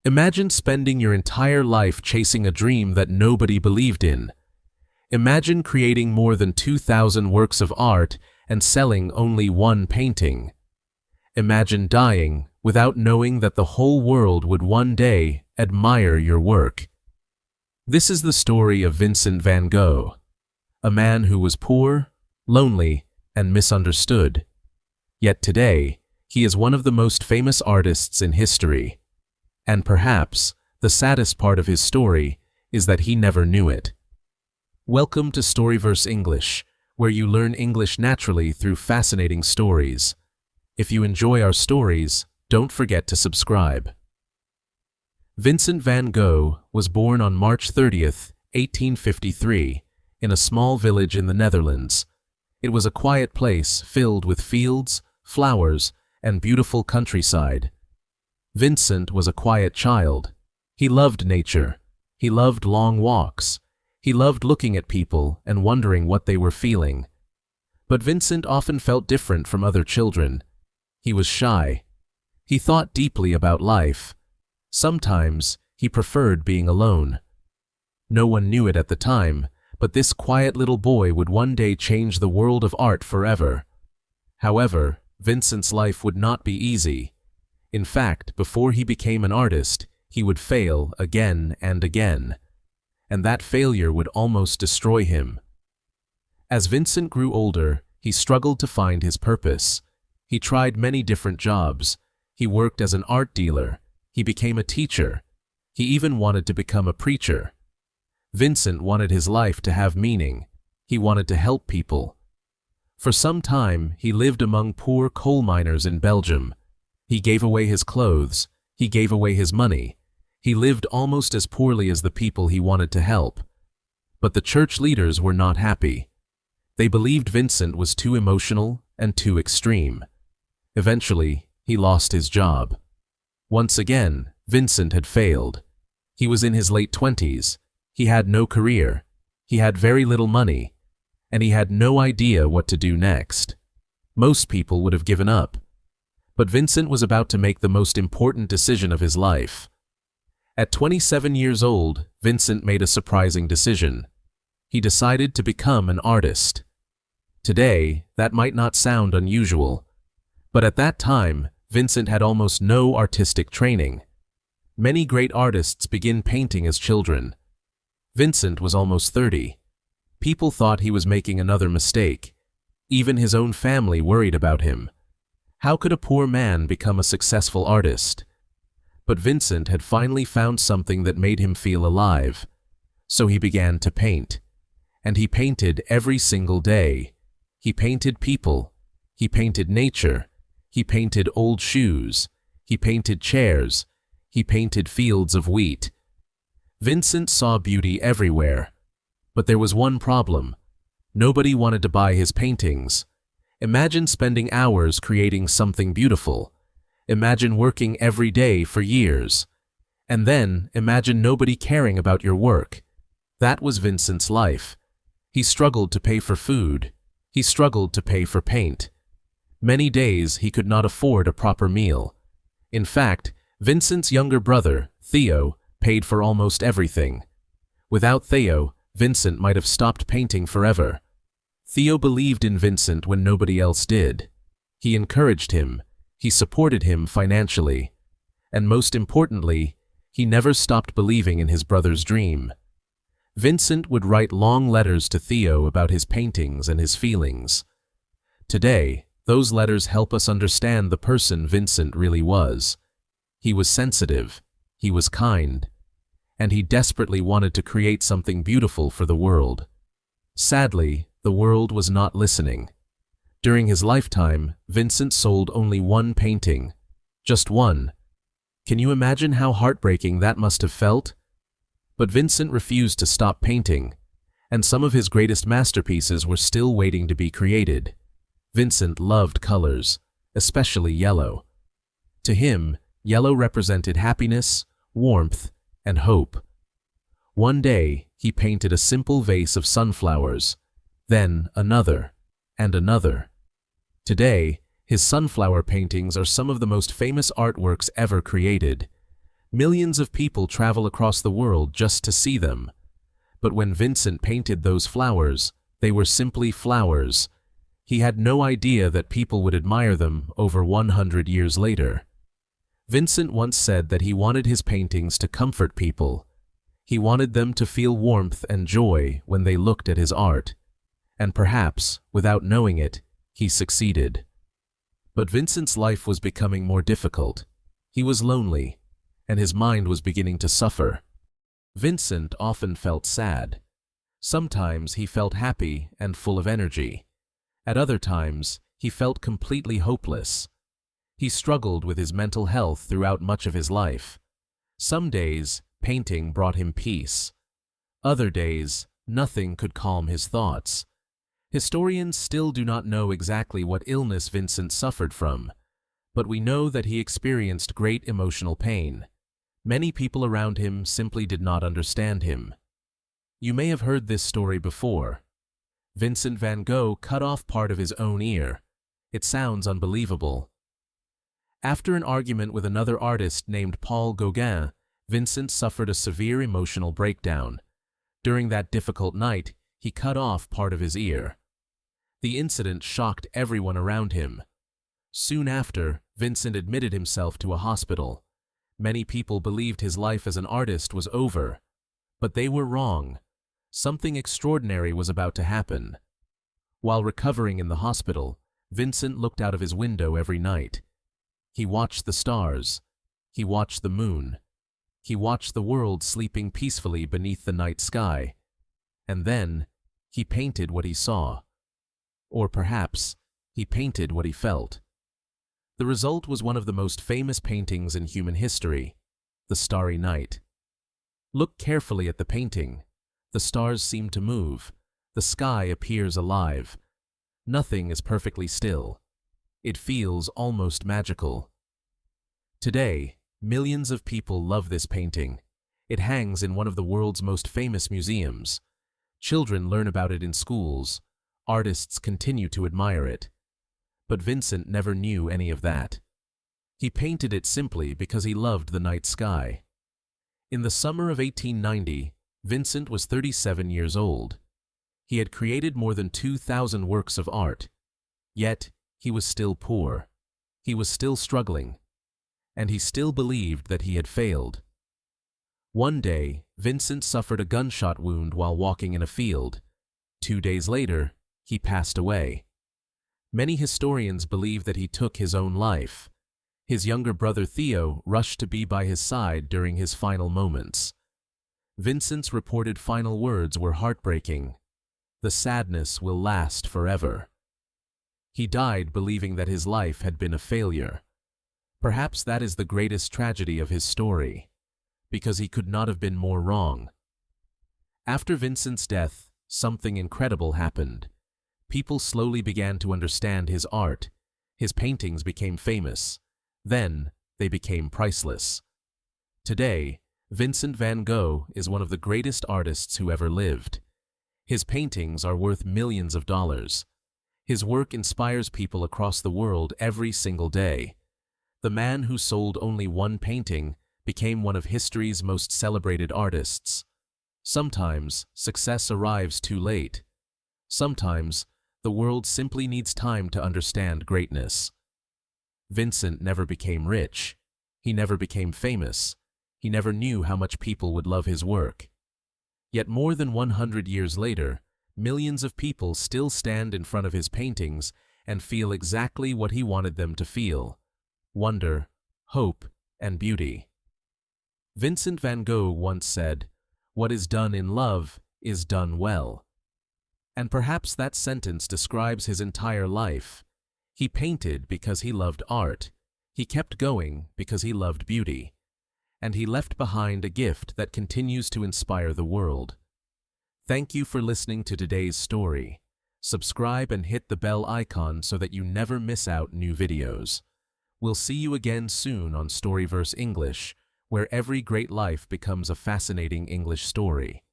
Imagine spending your entire life chasing a dream that nobody believed in. Imagine creating more than 2,000 works of art and selling only one painting. Imagine dying without knowing that the whole world would one day admire your work. This is the story of Vincent van Gogh, a man who was poor, lonely, and misunderstood. Yet today, he is one of the most famous artists in history. And perhaps the saddest part of his story is that he never knew it. Welcome to Storyverse English, where you learn English naturally through fascinating stories. If you enjoy our stories, don't forget to subscribe. Vincent van Gogh was born on March 30th, 1853, in a small village in the Netherlands. It was a quiet place filled with fields, flowers, and beautiful countryside. Vincent was a quiet child. He loved nature. He loved long walks. He loved looking at people and wondering what they were feeling. But Vincent often felt different from other children. He was shy. He thought deeply about life. Sometimes he preferred being alone. No one knew it at the time, but this quiet little boy would one day change the world of art forever. However, Vincent's life would not be easy. In fact, before he became an artist, he would fail again and again. And that failure would almost destroy him. As Vincent grew older, he struggled to find his purpose. He tried many different jobs. He worked as an art dealer. He became a teacher. He even wanted to become a preacher. Vincent wanted his life to have meaning. He wanted to help people. For some time, he lived among poor coal miners in Belgium. He gave away his clothes. He gave away his money. He lived almost as poorly as the people he wanted to help. But the church leaders were not happy. They believed Vincent was too emotional and too extreme. Eventually, he lost his job. Once again, Vincent had failed. He was in his late 20s. He had no career. He had very little money. And he had no idea what to do next. Most people would have given up. But Vincent was about to make the most important decision of his life. At 27 years old, Vincent made a surprising decision. He decided to become an artist. Today, that might not sound unusual. But at that time, Vincent had almost no artistic training. Many great artists begin painting as children. Vincent was almost 30. People thought he was making another mistake. Even his own family worried about him. How could a poor man become a successful artist? But Vincent had finally found something that made him feel alive. So he began to paint. And he painted every single day. He painted people. He painted nature. He painted old shoes. He painted chairs. He painted fields of wheat. Vincent saw beauty everywhere. But there was one problem. Nobody wanted to buy his paintings. Imagine spending hours creating something beautiful. Imagine working every day for years. And then imagine nobody caring about your work. That was Vincent's life. He struggled to pay for food. He struggled to pay for paint. Many days he could not afford a proper meal. In fact, Vincent's younger brother, Theo, paid for almost everything. Without Theo, Vincent might have stopped painting forever. Theo believed in Vincent when nobody else did. He encouraged him. He supported him financially. And most importantly, he never stopped believing in his brother's dream. Vincent would write long letters to Theo about his paintings and his feelings. Today, those letters help us understand the person Vincent really was. He was sensitive. He was kind. And he desperately wanted to create something beautiful for the world. Sadly, the world was not listening. During his lifetime, Vincent sold only one painting. Just one. Can you imagine how heartbreaking that must have felt? But Vincent refused to stop painting, and some of his greatest masterpieces were still waiting to be created. Vincent loved colors, especially yellow. To him, yellow represented happiness, warmth, and hope. One day, he painted a simple vase of sunflowers. Then another, and another. Today, his sunflower paintings are some of the most famous artworks ever created. Millions of people travel across the world just to see them. But when Vincent painted those flowers, they were simply flowers. He had no idea that people would admire them over 100 years later. Vincent once said that he wanted his paintings to comfort people. He wanted them to feel warmth and joy when they looked at his art. And perhaps, without knowing it, he succeeded. But Vincent's life was becoming more difficult. He was lonely, and his mind was beginning to suffer. Vincent often felt sad. Sometimes he felt happy and full of energy. At other times, he felt completely hopeless. He struggled with his mental health throughout much of his life. Some days, painting brought him peace. Other days, nothing could calm his thoughts. Historians still do not know exactly what illness Vincent suffered from, but we know that he experienced great emotional pain. Many people around him simply did not understand him. You may have heard this story before. Vincent van Gogh cut off part of his own ear. It sounds unbelievable. After an argument with another artist named Gauguin, Vincent suffered a severe emotional breakdown. During that difficult night, he cut off part of his ear. The incident shocked everyone around him. Soon after, Vincent admitted himself to a hospital. Many people believed his life as an artist was over. But they were wrong. Something extraordinary was about to happen. While recovering in the hospital, Vincent looked out of his window every night. He watched the stars. He watched the moon. He watched the world sleeping peacefully beneath the night sky. And then, he painted what he saw. Or perhaps, he painted what he felt. The result was one of the most famous paintings in human history, The Starry Night. Look carefully at the painting. The stars seem to move. The sky appears alive. Nothing is perfectly still. It feels almost magical. Today, millions of people love this painting. It hangs in one of the world's most famous museums. Children learn about it in schools. Artists continue to admire it. But Vincent never knew any of that. He painted it simply because he loved the night sky. In the summer of 1890, Vincent was 37 years old. He had created more than 2,000 works of art. Yet, he was still poor. He was still struggling. And he still believed that he had failed. One day, Vincent suffered a gunshot wound while walking in a field. 2 days later, he passed away. Many historians believe that he took his own life. His younger brother Theo rushed to be by his side during his final moments. Vincent's reported final words were heartbreaking. The sadness will last forever. He died believing that his life had been a failure. Perhaps that is the greatest tragedy of his story, because he could not have been more wrong. After Vincent's death, something incredible happened. People slowly began to understand his art. His paintings became famous. Then, they became priceless. Today, Vincent van Gogh is one of the greatest artists who ever lived. His paintings are worth millions of dollars. His work inspires people across the world every single day. The man who sold only one painting became one of history's most celebrated artists. Sometimes, success arrives too late. Sometimes, the world simply needs time to understand greatness. Vincent never became rich. He never became famous. He never knew how much people would love his work. Yet more than 100 years later, millions of people still stand in front of his paintings and feel exactly what he wanted them to feel: wonder, hope, and beauty. Vincent van Gogh once said, "What is done in love is done well." And perhaps that sentence describes his entire life. He painted because he loved art. He kept going because he loved beauty. And he left behind a gift that continues to inspire the world. Thank you for listening to today's story. Subscribe and hit the bell icon so that you never miss out new videos. We'll see you again soon on Storyverse English, where every great life becomes a fascinating English story.